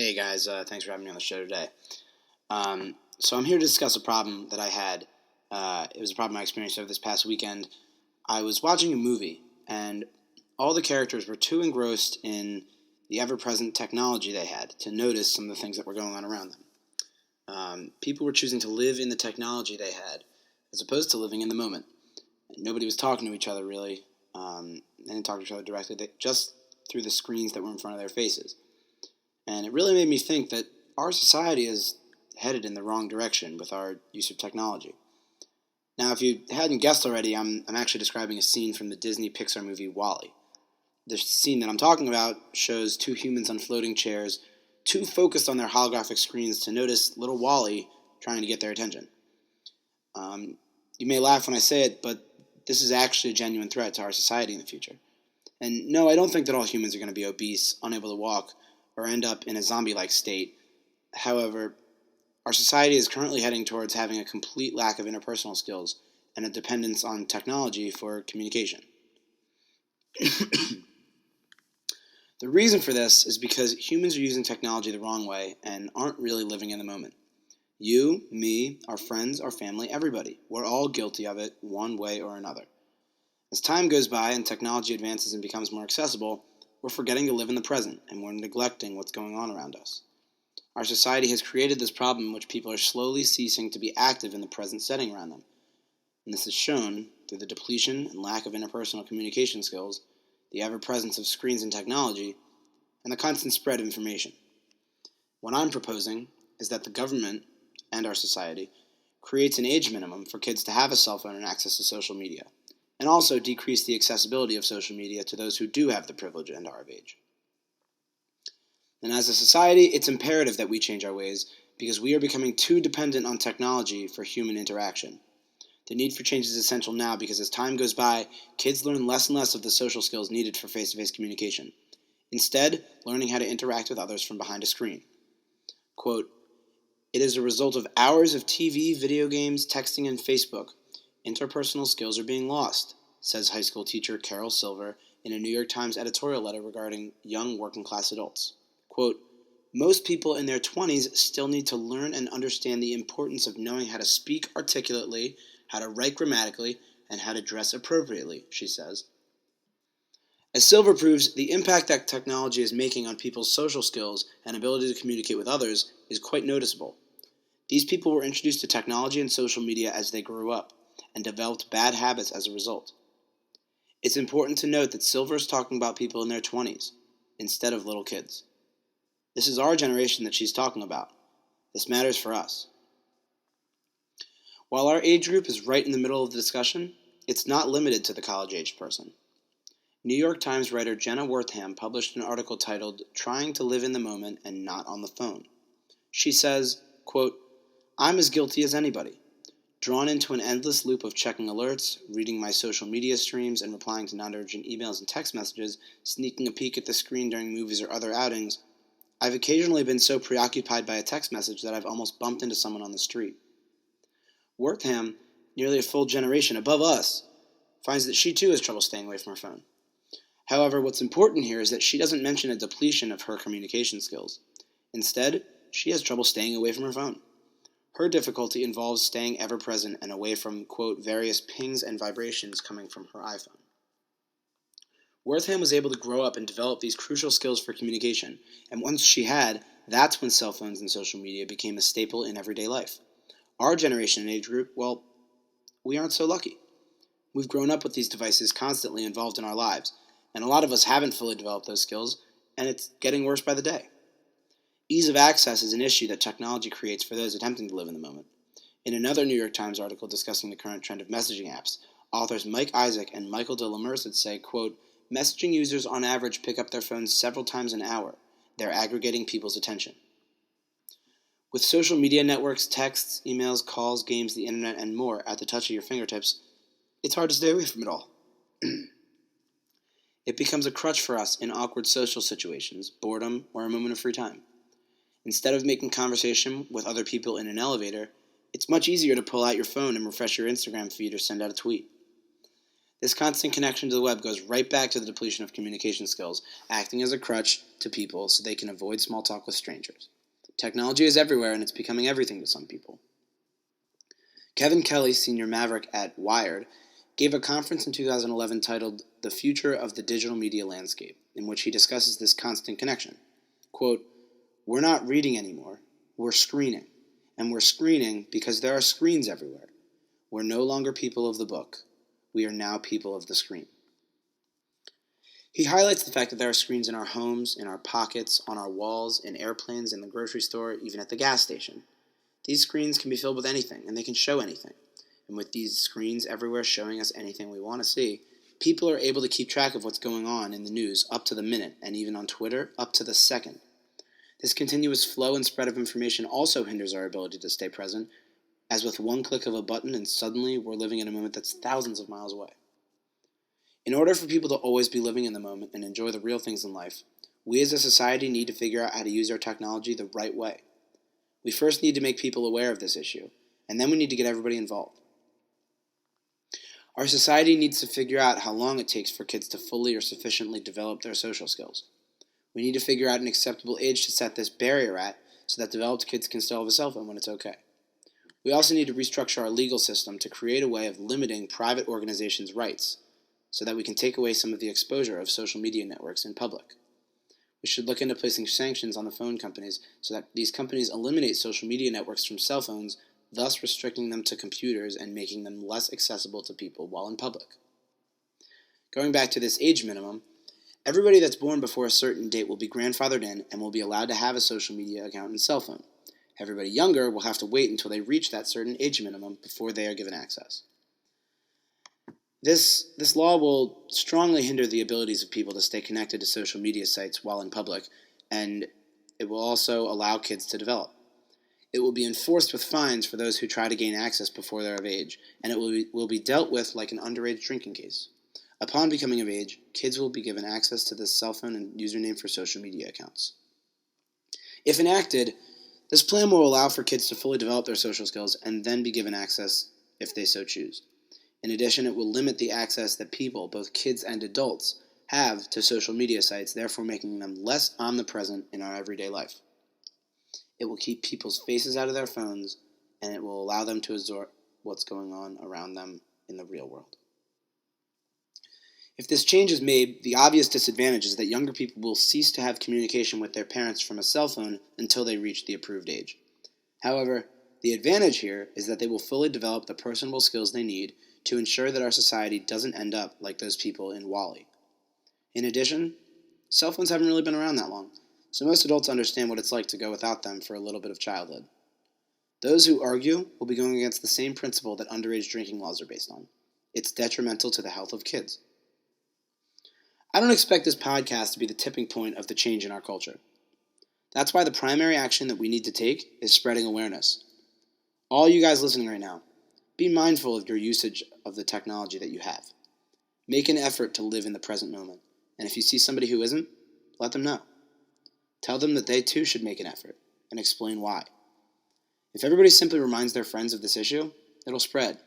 Hey guys, thanks for having me on the show today. So I'm here to discuss a problem that I had. It was a problem I experienced over this past weekend. I was watching a movie, and all the characters were too engrossed in the ever-present technology they had to notice some of the things that were going on around them. People were choosing to live in the technology they had, as opposed to living in the moment. Nobody was talking to each other really. They didn't talk to each other directly, just through the screens that were in front of their faces. And it really made me think that our society is headed in the wrong direction with our use of technology. Now, if you hadn't guessed already, I'm actually describing a scene from the Disney Pixar movie WALL-E. The scene that I'm talking about shows two humans on floating chairs, too focused on their holographic screens to notice little WALL-E trying to get their attention. You may laugh when I say it, but this is actually a genuine threat to our society in the future. And no, I don't think that all humans are going to be obese, unable to walk, or end up in a zombie-like state. However, our society is currently heading towards having a complete lack of interpersonal skills and a dependence on technology for communication. The reason for this is because humans are using technology the wrong way and aren't really living in the moment. You, me, our friends, our family, everybody, we're all guilty of it one way or another. As time goes by and technology advances and becomes more accessible, we're forgetting to live in the present, and we're neglecting what's going on around us. Our society has created this problem in which people are slowly ceasing to be active in the present setting around them. And this is shown through the depletion and lack of interpersonal communication skills, the ever-presence of screens and technology, and the constant spread of information. What I'm proposing is that the government and our society creates an age minimum for kids to have a cell phone and access to social media, and also decrease the accessibility of social media to those who do have the privilege and are of age. And as a society, it's imperative that we change our ways because we are becoming too dependent on technology for human interaction. The need for change is essential now because as time goes by, kids learn less and less of the social skills needed for face-to-face communication, instead learning how to interact with others from behind a screen. Quote, "It is a result of hours of TV, video games, texting, and Facebook. Interpersonal skills are being lost," says high school teacher Carol Silver in a New York Times editorial letter regarding young working-class adults. Quote, "Most people in their 20s still need to learn and understand the importance of knowing how to speak articulately, how to write grammatically, and how to dress appropriately," she says. As Silver proves, the impact that technology is making on people's social skills and ability to communicate with others is quite noticeable. These people were introduced to technology and social media as they grew up, and developed bad habits as a result. It's important to note that Silver is talking about people in their 20s, instead of little kids. This is our generation that she's talking about. This matters for us. While our age group is right in the middle of the discussion, it's not limited to the college-aged person. New York Times writer Jenna Wortham published an article titled "Trying to Live in the Moment and Not on the Phone." She says, quote, "I'm as guilty as anybody. Drawn into an endless loop of checking alerts, reading my social media streams, and replying to non-urgent emails and text messages, sneaking a peek at the screen during movies or other outings, I've occasionally been so preoccupied by a text message that I've almost bumped into someone on the street." Wortham, nearly a full generation above us, finds that she too has trouble staying away from her phone. However, what's important here is that she doesn't mention a depletion of her communication skills. Instead, she has trouble staying away from her phone. Her difficulty involves staying ever-present and away from, quote, various pings and vibrations coming from her iPhone. Wortham was able to grow up and develop these crucial skills for communication, and once she had, that's when cell phones and social media became a staple in everyday life. Our generation and age group, well, we aren't so lucky. We've grown up with these devices constantly involved in our lives, and a lot of us haven't fully developed those skills, and it's getting worse by the day. Ease of access is an issue that technology creates for those attempting to live in the moment. In another New York Times article discussing the current trend of messaging apps, authors Mike Isaac and Michael de la Merced say, quote, "Messaging users on average pick up their phones several times an hour. They're aggregating people's attention." With social media networks, texts, emails, calls, games, the internet, and more at the touch of your fingertips, it's hard to stay away from it all. It becomes a crutch for us in awkward social situations, boredom, or a moment of free time. Instead of making conversation with other people in an elevator, it's much easier to pull out your phone and refresh your Instagram feed or send out a tweet. This constant connection to the web goes right back to the depletion of communication skills, acting as a crutch to people so they can avoid small talk with strangers. Technology is everywhere, and it's becoming everything to some people. Kevin Kelly, senior maverick at Wired, gave a conference in 2011 titled The Future of the Digital Media Landscape, in which he discusses this constant connection. Quote, "We're not reading anymore, we're screening. And we're screening because there are screens everywhere. We're no longer people of the book. We are now people of the screen." He highlights the fact that there are screens in our homes, in our pockets, on our walls, in airplanes, in the grocery store, even at the gas station. These screens can be filled with anything, and they can show anything. And with these screens everywhere showing us anything we want to see, people are able to keep track of what's going on in the news up to the minute, and even on Twitter, up to the second. This continuous flow and spread of information also hinders our ability to stay present, as with one click of a button and suddenly we're living in a moment that's thousands of miles away. In order for people to always be living in the moment and enjoy the real things in life, we as a society need to figure out how to use our technology the right way. We first need to make people aware of this issue, and then we need to get everybody involved. Our society needs to figure out how long it takes for kids to fully or sufficiently develop their social skills. We need to figure out an acceptable age to set this barrier at so that developed kids can still have a cell phone when it's okay. We also need to restructure our legal system to create a way of limiting private organizations' rights so that we can take away some of the exposure of social media networks in public. We should look into placing sanctions on the phone companies so that these companies eliminate social media networks from cell phones, thus restricting them to computers and making them less accessible to people while in public. Going back to this age minimum, everybody that's born before a certain date will be grandfathered in and will be allowed to have a social media account and cell phone. Everybody younger will have to wait until they reach that certain age minimum before they are given access. This law will strongly hinder the abilities of people to stay connected to social media sites while in public, and it will also allow kids to develop. It will be enforced with fines for those who try to gain access before they're of age, and it will be dealt with like an underage drinking case. Upon becoming of age, kids will be given access to this cell phone and username for social media accounts. If enacted, this plan will allow for kids to fully develop their social skills and then be given access if they so choose. In addition, it will limit the access that people, both kids and adults, have to social media sites, therefore making them less omnipresent in our everyday life. It will keep people's faces out of their phones, and it will allow them to absorb what's going on around them in the real world. If this change is made, the obvious disadvantage is that younger people will cease to have communication with their parents from a cell phone until they reach the approved age. However, the advantage here is that they will fully develop the personable skills they need to ensure that our society doesn't end up like those people in WALL-E. In addition, cell phones haven't really been around that long, so most adults understand what it's like to go without them for a little bit of childhood. Those who argue will be going against the same principle that underage drinking laws are based on. It's detrimental to the health of kids. I don't expect this podcast to be the tipping point of the change in our culture. That's why the primary action that we need to take is spreading awareness. All you guys listening right now, be mindful of your usage of the technology that you have. Make an effort to live in the present moment, and if you see somebody who isn't, let them know. Tell them that they too should make an effort, and explain why. If everybody simply reminds their friends of this issue, it'll spread.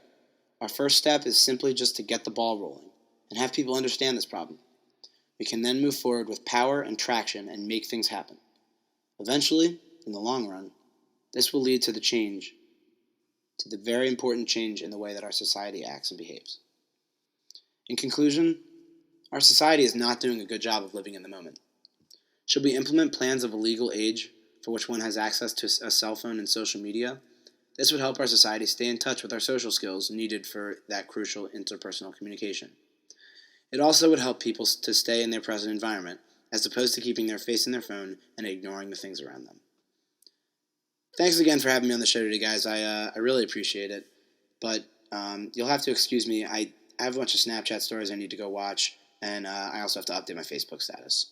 Our first step is simply just to get the ball rolling, and have people understand this problem. We can then move forward with power and traction and make things happen. Eventually, in the long run, this will lead to the very important change in the way that our society acts and behaves. In conclusion, our society is not doing a good job of living in the moment. Should we implement plans of a legal age for which one has access to a cell phone and social media? This would help our society stay in touch with our social skills needed for that crucial interpersonal communication. It also would help people to stay in their present environment, as opposed to keeping their face in their phone and ignoring the things around them. Thanks again for having me on the show today, guys. I really appreciate it. But you'll have to excuse me. I have a bunch of Snapchat stories I need to go watch, and I also have to update my Facebook status.